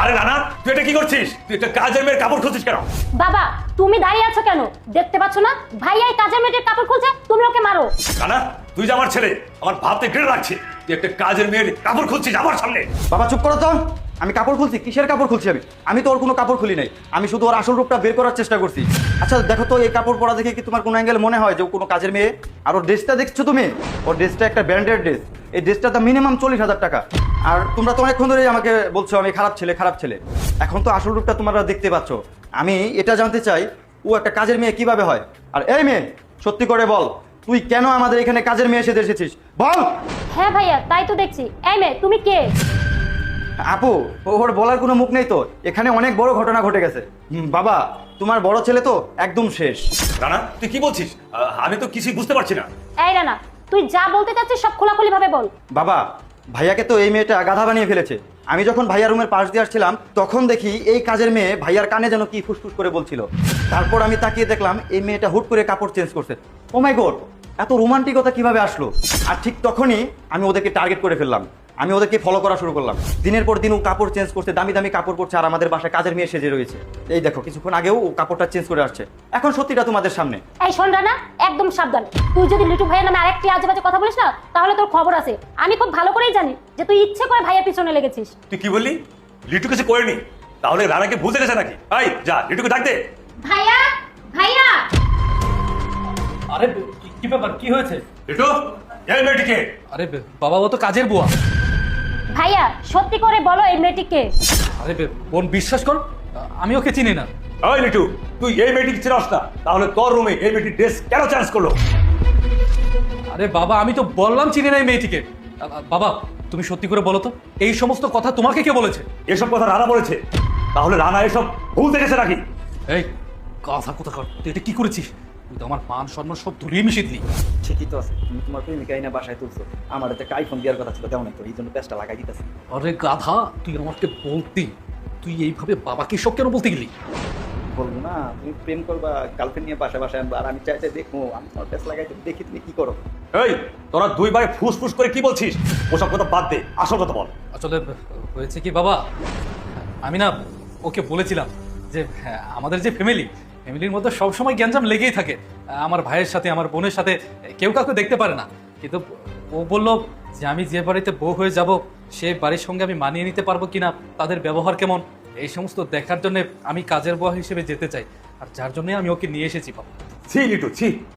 আরে রানা, তুই এটা কি করছিস? তুই একটা কাজের মেয়ের কাপড় খুলছিস কেন? বাবা তুমি দাঁড়িয়ে আছো কেন? দেখতে পাচ্ছ না ভাইয়া এই কাজের মেয়েটির কাপড় খুলছে, তুমি ওকে মারো। রানা, তুই যে আমার ছেলে, আমার ভাবতে ঘৃণা লাগছে। তুই একটা কাজের মেয়ের কাপড় খুলছিস আমার সামনে। বাবা চুপ করো তো। আমি কাপড় খুলছি? কিসের কাপড় খুলছি আমি তো ওর কোনো কাপড় খুলি নাই। আমি শুধু ওর আসল রূপটা বের করার চেষ্টা করছি। আচ্ছা দেখো তো, এই কাপড় পরা দেখে কি তোমার কোনো অ্যাঙ্গেল মনে হয় যে ও কোনো কাজের মেয়ে? আর ওর ড্রেসটা দেখছো তুমি? ওর ড্রেসটা একটা ব্র্যান্ডেড ড্রেস। এই ড্রেসটা তো মিনিমাম 40,000 টাকা। আর তোমরা তো অনেকক্ষণ ধরেই আমাকে বলছো আমি খারাপ ছেলে খারাপ ছেলে। এখন তো আসল রূপটা তোমরা দেখতে পাচ্ছ। আমি এটা জানতে চাই, ও একটা কাজের মেয়ে কিভাবে হয়? আর এই মেয়ে, সত্যি করে বল, তুই কেন আমাদের এখানে কাজের মেয়ে এসে এসেছিস? বল। হ্যাঁ ভাইয়া, তাই তো দেখছি। এই মেয়ে, তুমি কে? আপু, ওর বলার কোনো মুখ নেই তো। এখানে অনেক বড় ঘটনা ঘটে গেছে। বাবা, তোমার বড় ছেলে তো একদম শেষ। রানা, তুই কি বলছিস? আমি তো কিছুই বুঝতে পারছি না। এই রানা, তুই যা বলতে চাচ্ছিস সব খোলাখুলি ভাবে বল। বাবা, ভাইয়াকে তো এই মেয়েটা গাধা বানিয়ে ফেলেছে। আমি যখন ভাইয়ার রুমের পাশ দিয়ে আসছিলাম তখন দেখি এই কাজের মেয়ে ভাইয়ার কানে যেন কি ফুসফুস করে বলছিল। তারপর আমি তাকিয়ে দেখলাম এই মেয়েটা হুট করে কাপড় চেঞ্জ করছে। ও মাই গড, এত রোমান্টিকতা কিভাবে আসলো? আর ঠিক তখনই আমি ওদেরকে টার্গেট করে ফেললাম। আমি ওদেরকে ফলো করা শুরু করলাম। দিনের পর দিন ও কাপড় চেঞ্জ করছে, দামি দামি কাপড় পরছে, আর আমাদের বাসায় কাজের মেয়ে সেজে রয়েছে। এই দেখো, কিছুক্ষণ আগেও ও কাপড়টা চেঞ্জ করে আসছে। এখন সত্যিটা তোমাদের সামনে। এই শোন রানা, একদম সাবধান। তুই যদি লিটু ভাইয়ের নামে আরেকটি আজে বাজে কথা বলিস না, তাহলে তোর খবর আছে। আমি খুব ভালো করেই জানি যে তুই ইচ্ছে করে ভাইয়ের পিছনে লেগেছিস। তুই কি বললি? লিটু কিছু করেনি? তাহলে রানাকে বুঝে গেছে নাকি? এই যা, লিটুকে ডাক দে। ভাইয়া, ভাইয়া। আরে কি ব্যাপার, কি হয়েছে? লিটু, এই মেয়েটিকে। আরে বাবা, ও তো কাজের বুয়া। ভাইয়া সত্যি করে বলো এই মেয়েটি কে? আরে বোন, বিশ্বাস কর, আমি ওকে চিনি না। ওই লিটু, তুই এই মেয়েটিকে চিনস না? তাহলে তোর রুমে এই মেয়েটির ড্রেস কেন চেঞ্জ করলো? আরে বাবা, আমি তো বললাম চিনি না এই মেয়েটিকে। বাবা, তুমি সত্যি করে বলো তো, এই সমস্ত কথা তোমাকে কে বলেছে? এসব কথা রানা বলেছে। তাহলে রানা এসব ভুল দেখেছে নাকি? এই কথা কর, তুই এটা কি করেছিস? তুই তো আমার মান সম্মান সব ধুলিয়ে মিশিয়ে দিলি। ঠিকই তো আছে, তুমি তোমার প্রেমিকা এনে বাসায় তুলছো। আমার একটা আইফোন দেওয়ার কথা ছিল, তেমন তো এই জন্য প্যাচটা লাগাই দিতেছে। আরে গাধা, তুই আমাকে বলতি, তুই এইভাবে বাবাকে সব কেন বলতে গেলি? বলবো না, তুমি প্রেম করবা, গার্লফ্রেন্ড নিয়ে বাসায় আনবা, আর আমি চাই দেখবো আমি তোমার প্যাচ লাগাই দেখি তুমি কি করো। এই, তোরা দুই ভাই ফুসফুস করে কি বলছিস? ওসব কথা বাদ দে, আসল কথা বল। আসলে হয়েছে কি বাবা, আমি না ওকে বলেছিলাম যে হ্যাঁ, আমাদের যে ফ্যামিলির মধ্যে সবসময় গ্যাঞ্জাম লেগেই থাকে। আমার ভাইয়ের সাথে, আমার বোনের সাথে কেউ কাউকে দেখতে পারে না। কিন্তু ও বলল যে আমি যে বাড়িতে বউ হয়ে যাব সে বাড়ির সঙ্গে আমি মানিয়ে নিতে পারবো কিনা, তাদের ব্যবহার কেমন, এই সমস্ত দেখার জন্য আমি কাজের বুয়া হিসেবে যেতে চাই। আর যার জন্যই আমি ওকে নিয়ে এসেছি বাবা। ছি লিটু, ছি।